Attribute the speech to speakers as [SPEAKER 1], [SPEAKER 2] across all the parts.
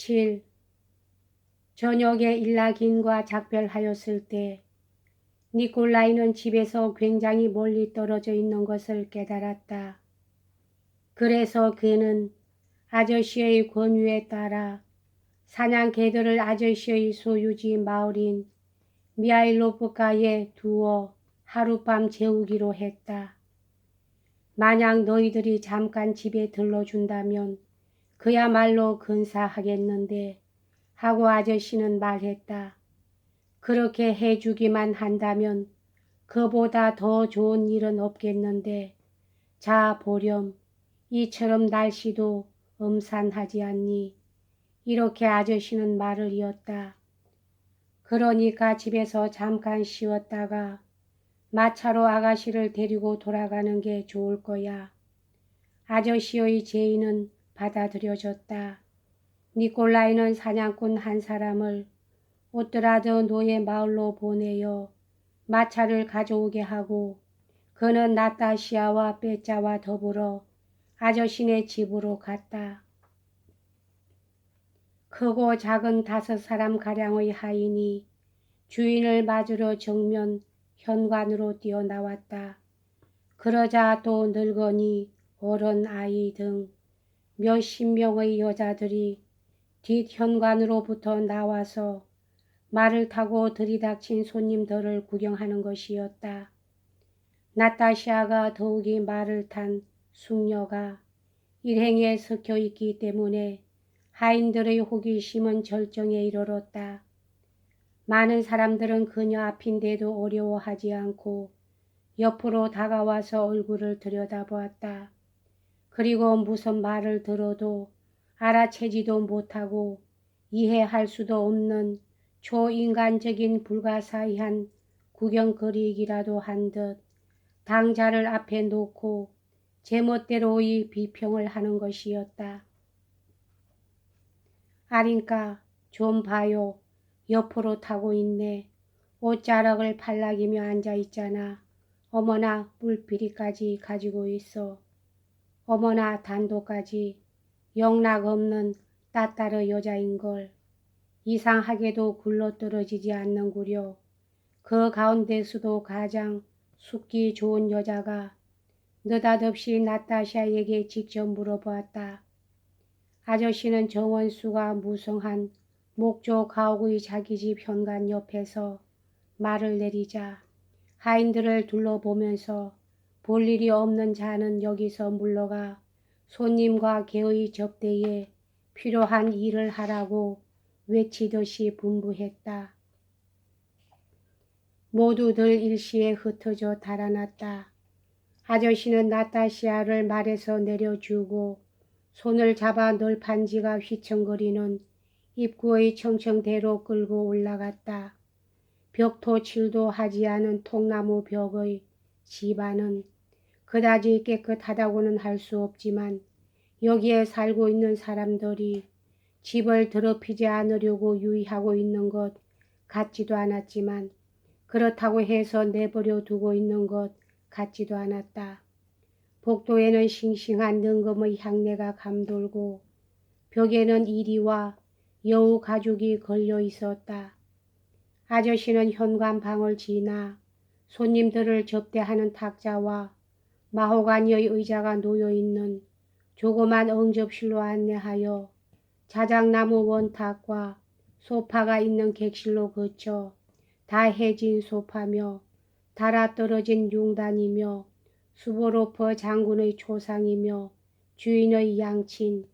[SPEAKER 1] 7. 저녁에 일라긴과 작별하였을 때 니콜라이는 집에서 굉장히 멀리 떨어져 있는 것을 깨달았다. 그래서 그는 아저씨의 권유에 따라 사냥개들을 아저씨의 소유지 마을인 미하일로프카에 두어 하룻밤 재우기로 했다. 만약 너희들이 잠깐 집에 들러준다면 그야말로 근사하겠는데 하고 아저씨는 말했다. 그렇게 해주기만 한다면 그보다 더 좋은 일은 없겠는데 자 보렴 이처럼 날씨도 음산하지 않니? 이렇게 아저씨는 말을 이었다. 그러니까 집에서 잠깐 쉬었다가 마차로 아가씨를 데리고 돌아가는 게 좋을 거야. 아저씨의 제의는 받아들여졌다. 니콜라이는 사냥꾼 한 사람을 오트라드 노예 마을로 보내어 마차를 가져오게 하고 그는 나타시아와 빼짜와 더불어 아저씨네 집으로 갔다. 크고 작은 5사람가량의 하인이 주인을 맞으러 정면 현관으로 뛰어나왔다. 그러자 또 늙은이, 어른 아이 등 몇십 명의 여자들이 뒷현관으로부터 나와서 말을 타고 들이닥친 손님들을 구경하는 것이었다. 나타샤가 더욱이 말을 탄 숙녀가 일행에 섞여 있기 때문에 하인들의 호기심은 절정에 이르렀다. 많은 사람들은 그녀 앞인데도 어려워하지 않고 옆으로 다가와서 얼굴을 들여다보았다. 그리고 무슨 말을 들어도 알아채지도 못하고 이해할 수도 없는 초인간적인 불가사의한 구경거리기라도 한 듯 당자를 앞에 놓고 제멋대로의 비평을 하는 것이었다. 아린까 좀 봐요. 옆으로 타고 있네. 옷자락을 팔락이며 앉아있잖아. 어머나 뿔피리까지 가지고 있어. 어머나 단도까지 영락없는 따따르 여자인걸. 이상하게도 굴러떨어지지 않는구려. 그 가운데서도 가장 숙기 좋은 여자가 느닷없이 나타샤에게 직접 물어보았다. 아저씨는 정원수가 무성한 목조 가옥의 자기 집 현관 옆에서 말을 내리자 하인들을 둘러보면서 볼 일이 없는 자는 여기서 물러가 손님과 개의 접대에 필요한 일을 하라고 외치듯이 분부했다. 모두들 일시에 흩어져 달아났다. 아저씨는 나타시아를 말에서 내려주고 손을 잡아 널판지가 휘청거리는 입구의 청청대로 끌고 올라갔다. 벽토칠도 하지 않은 통나무 벽의 집안은 그다지 깨끗하다고는 할 수 없지만 여기에 살고 있는 사람들이 집을 더럽히지 않으려고 유의하고 있는 것 같지도 않았지만 그렇다고 해서 내버려 두고 있는 것 같지도 않았다. 복도에는 싱싱한 능금의 향내가 감돌고 벽에는 이리와 여우 가죽이 걸려 있었다. 아저씨는 현관방을 지나 손님들을 접대하는 탁자와 마호가니의 의자가 놓여있는 조그만 응접실로 안내하여 자작나무 원탁과 소파가 있는 객실로 거쳐 다 해진 소파며 달아떨어진 융단이며 수보로퍼 장군의 초상이며 주인의 양친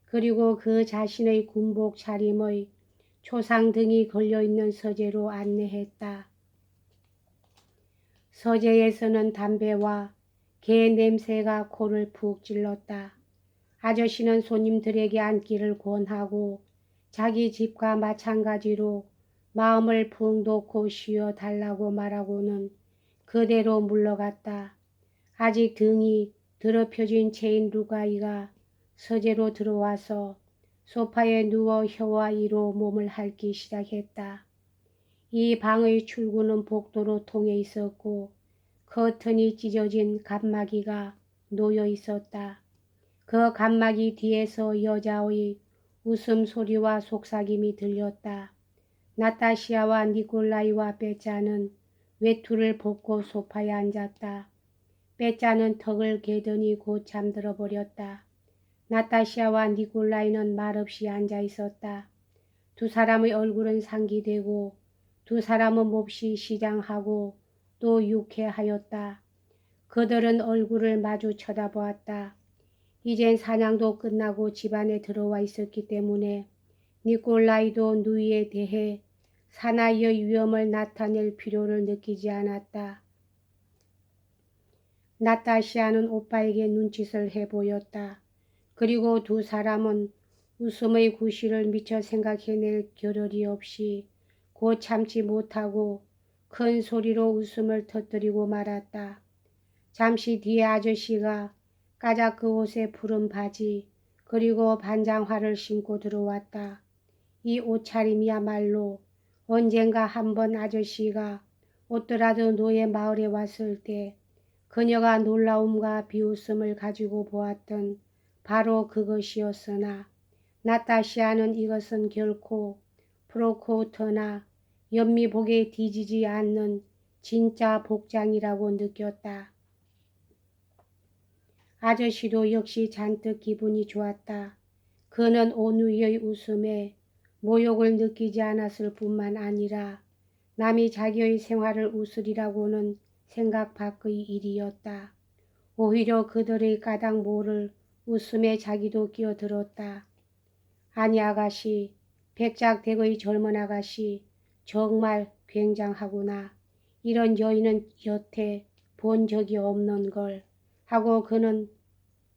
[SPEAKER 1] 그리고 그 자신의 군복 차림의 초상 등이 걸려있는 서재로 안내했다. 서재에서는 담배와 개 냄새가 코를 푹 찔렀다. 아저씨는 손님들에게 앉기를 권하고 자기 집과 마찬가지로 마음을 푹 놓고 쉬어 달라고 말하고는 그대로 물러갔다. 아직 등이 더럽혀진 채인 루가이가 서재로 들어와서 소파에 누워 혀와 이로 몸을 핥기 시작했다. 이 방의 출구는 복도로 통해 있었고 커튼이 찢어진 칸막이가 놓여 있었다. 그 칸막이 뒤에서 여자의 웃음소리와 속삭임이 들렸다. 나타시아와 니콜라이와 빼짜는 외투를 벗고 소파에 앉았다. 빼짜는 턱을 개더니 곧 잠들어 버렸다. 나타시아와 니콜라이는 말없이 앉아 있었다. 두 사람의 얼굴은 상기되고 두 사람은 몹시 시장하고 또 유쾌하였다. 그들은 얼굴을 마주 쳐다보았다. 이젠 사냥도 끝나고 집안에 들어와 있었기 때문에 니콜라이도 누이에 대해 사나이의 위험을 나타낼 필요를 느끼지 않았다. 나타시아는 오빠에게 눈짓을 해보였다. 그리고 두 사람은 웃음의 구실을 미처 생각해낼 겨를이 없이 곧 참지 못하고 큰 소리로 웃음을 터뜨리고 말았다. 잠시 뒤에 아저씨가 까자크 옷에 푸른 바지 그리고 반장화를 신고 들어왔다. 이 옷차림이야말로 언젠가 한번 아저씨가 오뚜라드 노예 마을에 왔을 때 그녀가 놀라움과 비웃음을 가지고 보았던 바로 그것이었으나 나타시아는 이것은 결코 프로코터나 연미복에 뒤지지 않는 진짜 복장이라고 느꼈다. 아저씨도 역시 잔뜩 기분이 좋았다. 그는 오누이의 웃음에 모욕을 느끼지 않았을 뿐만 아니라 남이 자기의 생활을 웃으리라고는 생각 밖의 일이었다. 오히려 그들의 까닭 모를 웃음에 자기도 끼어들었다. 아니 아가씨, 백작댁의 젊은 아가씨 정말 굉장하구나. 이런 여인은 여태 본 적이 없는 걸 하고 그는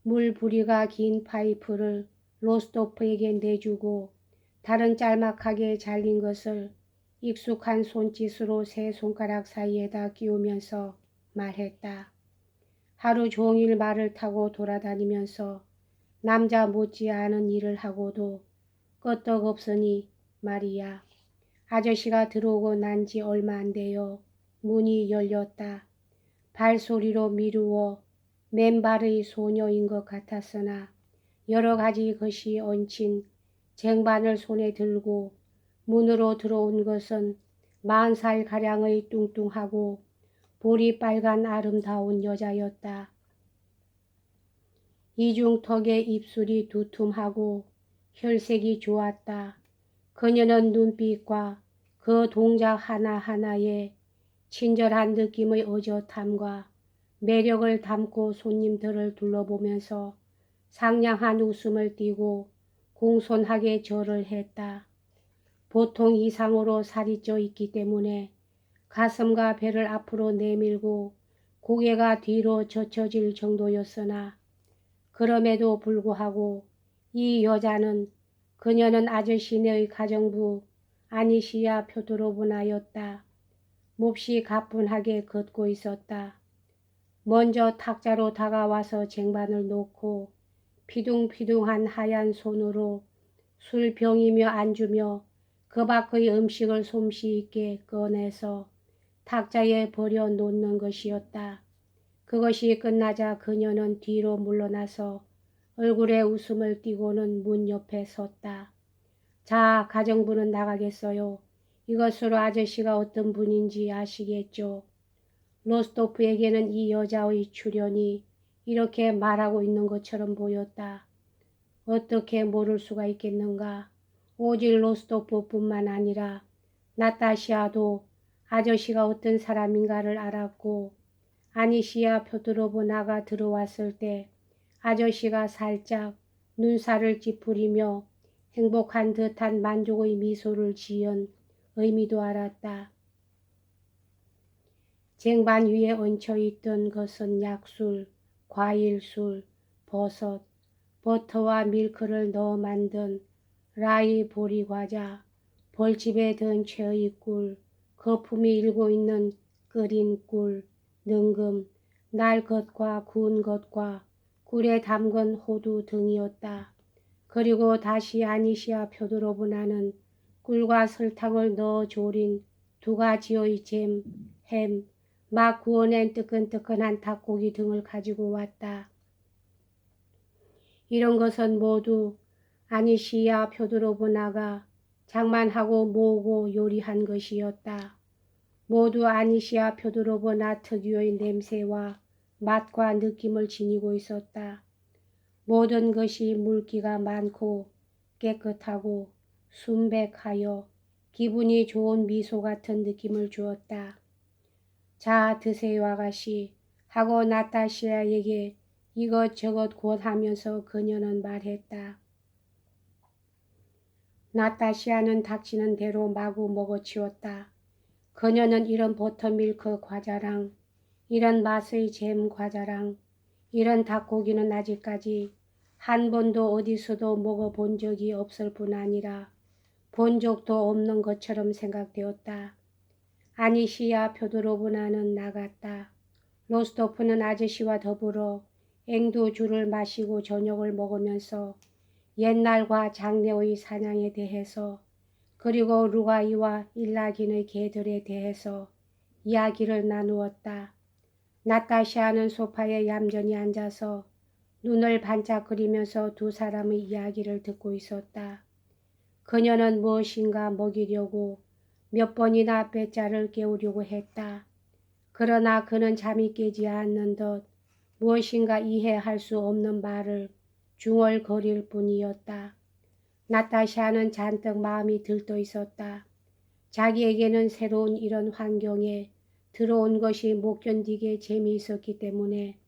[SPEAKER 1] 물부리가 긴 파이프를 로스토프에게 내주고 다른 짤막하게 잘린 것을 익숙한 손짓으로 세 손가락 사이에다 끼우면서 말했다. 하루 종일 말을 타고 돌아다니면서 남자 못지않은 일을 하고도 끄떡없으니 말이야. 아저씨가 들어오고 난 지 얼마 안 돼요. 문이 열렸다. 발소리로 미루어 맨발의 소녀인 것 같았으나 여러 가지 것이 얹힌 쟁반을 손에 들고 문으로 들어온 것은 40살가량의 뚱뚱하고 볼이 빨간 아름다운 여자였다. 이중턱에 입술이 두툼하고 혈색이 좋았다. 그녀는 눈빛과 그 동작 하나하나에 친절한 느낌의 어젓함과 매력을 담고 손님들을 둘러보면서 상냥한 웃음을 띠고 공손하게 절을 했다. 보통 이상으로 살이 쪄 있기 때문에 가슴과 배를 앞으로 내밀고 고개가 뒤로 젖혀질 정도였으나 그럼에도 불구하고 이 여자는 그녀는 아저씨네의 가정부 아니시아 표도로브나였다. 몹시 가뿐하게 걷고 있었다. 먼저 탁자로 다가와서 쟁반을 놓고 피둥피둥한 하얀 손으로 술병이며 안주며 그 밖의 음식을 솜씨 있게 꺼내서 탁자에 버려 놓는 것이었다. 그것이 끝나자 그녀는 뒤로 물러나서 얼굴에 웃음을 띠고는 문 옆에 섰다. 자, 가정부는 나가겠어요. 이것으로 아저씨가 어떤 분인지 아시겠죠? 로스토프에게는 이 여자의 출연이 이렇게 말하고 있는 것처럼 보였다. 어떻게 모를 수가 있겠는가. 오직 로스토프뿐만 아니라 나타시아도 아저씨가 어떤 사람인가를 알았고 아니시아 표드로브나가 들어왔을 때 아저씨가 살짝 눈살을 찌푸리며 행복한 듯한 만족의 미소를 지은 의미도 알았다. 쟁반 위에 얹혀있던 것은 약술, 과일술, 버섯, 버터와 밀크를 넣어 만든 라이 보리 과자, 벌집에 든 채의 꿀, 거품이 일고 있는 끓인 꿀, 능금, 날 것과 구운 것과 꿀에 담근 호두 등이었다. 그리고 다시 아니시아 표드로브나는 꿀과 설탕을 넣어 조린 2가지의 잼, 햄, 막 구워낸 뜨끈뜨끈한 닭고기 등을 가지고 왔다. 이런 것은 모두 아니시야 펴두로브나가 장만하고 모으고 요리한 것이었다. 모두 아니시야 펴두로브나 특유의 냄새와 맛과 느낌을 지니고 있었다. 모든 것이 물기가 많고 깨끗하고 순백하여 기분이 좋은 미소 같은 느낌을 주었다. 자, 드세요 아가씨 하고 나타샤에게 이것저것 권하면서 그녀는 말했다. 나타샤는 닥치는 대로 마구 먹어치웠다. 그녀는 이런 버터밀크 과자랑 이런 맛의 잼 과자랑 이런 닭고기는 아직까지 한 번도 어디서도 먹어본 적이 없을 뿐 아니라 본 적도 없는 것처럼 생각되었다. 아니시야 펴두로브나는 나갔다. 로스토프는 아저씨와 더불어 앵두주를 마시고 저녁을 먹으면서 옛날과 장래의 사냥에 대해서 그리고 루가이와 일라긴의 개들에 대해서 이야기를 나누었다. 나타샤는 소파에 얌전히 앉아서 눈을 반짝거리면서 두 사람의 이야기를 듣고 있었다. 그녀는 무엇인가 먹이려고 몇 번이나 빼짜를 깨우려고 했다. 그러나 그는 잠이 깨지 않는 듯 무엇인가 이해할 수 없는 말을 중얼거릴 뿐이었다. 나타샤는 잔뜩 마음이 들떠 있었다. 자기에게는 새로운 이런 환경에 들어온 것이 못 견디게 재미있었기 때문에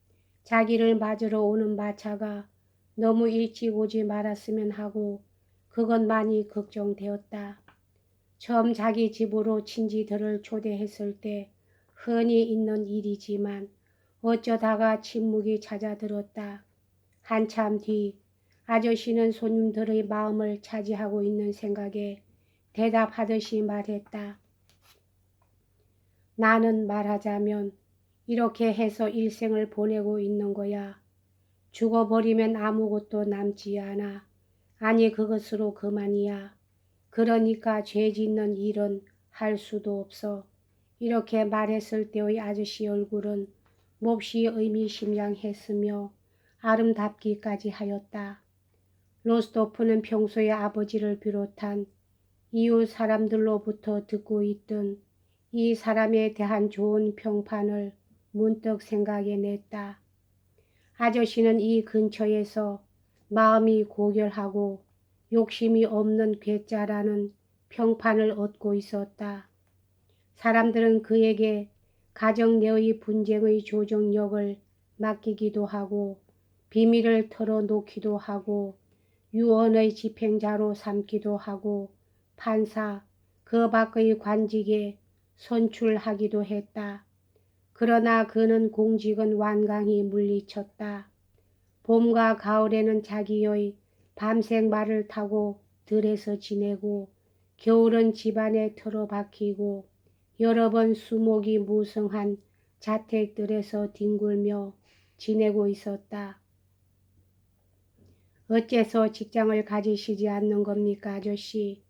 [SPEAKER 1] 자기를 맞으러 오는 마차가 너무 일찍 오지 말았으면 하고 그것만이 걱정되었다. 처음 자기 집으로 친지들을 초대했을 때 흔히 있는 일이지만 어쩌다가 침묵이 찾아들었다. 한참 뒤 아저씨는 손님들의 마음을 차지하고 있는 생각에 대답하듯이 말했다. 나는 말하자면 이렇게 해서 일생을 보내고 있는 거야. 죽어버리면 아무것도 남지 않아. 아니 그것으로 그만이야. 그러니까 죄 짓는 일은 할 수도 없어. 이렇게 말했을 때의 아저씨 얼굴은 몹시 의미심장했으며 아름답기까지 하였다. 로스토프는 평소에 아버지를 비롯한 이웃 사람들로부터 듣고 있던 이 사람에 대한 좋은 평판을 문득 생각해냈다. 아저씨는 이 근처에서 마음이 고결하고 욕심이 없는 괴짜라는 평판을 얻고 있었다. 사람들은 그에게 가정 내의 분쟁의 조정력을 맡기기도 하고 비밀을 털어놓기도 하고 유언의 집행자로 삼기도 하고 판사, 그 밖의 관직에 선출하기도 했다. 그러나 그는 공직은 완강히 물리쳤다. 봄과 가을에는 자기의 밤색 말을 타고 들에서 지내고 겨울은 집안에 틀어박히고 여러 번 수목이 무성한 자택들에서 뒹굴며 지내고 있었다. 어째서 직장을 가지시지 않는 겁니까 아저씨?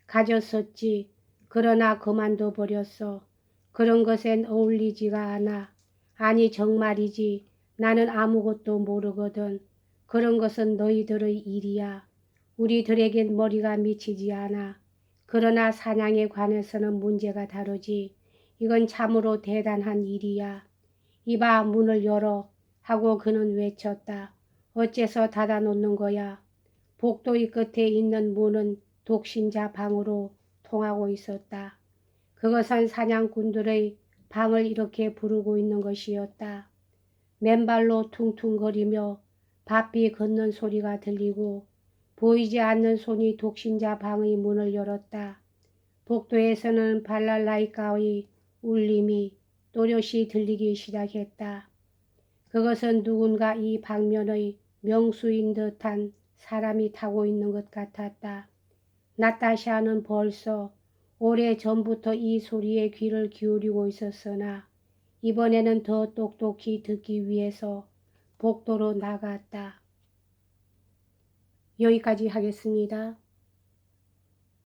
[SPEAKER 1] 가졌었지. 그러나 그만둬 버렸어. 그런 것엔 어울리지가 않아. 아니 정말이지. 나는 아무것도 모르거든. 그런 것은 너희들의 일이야. 우리들에겐 머리가 미치지 않아. 그러나 사냥에 관해서는 문제가 다르지. 이건 참으로 대단한 일이야. 이봐 문을 열어 하고 그는 외쳤다. 어째서 닫아놓는 거야. 복도의 끝에 있는 문은 독신자 방으로 통하고 있었다. 그것은 사냥꾼들의 방을 이렇게 부르고 있는 것이었다. 맨발로 퉁퉁거리며 바삐 걷는 소리가 들리고 보이지 않는 손이 독신자 방의 문을 열었다. 복도에서는 발랄라이카의 울림이 또렷이 들리기 시작했다. 그것은 누군가 이 방면의 명수인 듯한 사람이 타고 있는 것 같았다. 나타샤는 벌써 오래 전부터 이 소리에 귀를 기울이고 있었으나 이번에는 더 똑똑히 듣기 위해서 복도로 나갔다. 여기까지 하겠습니다.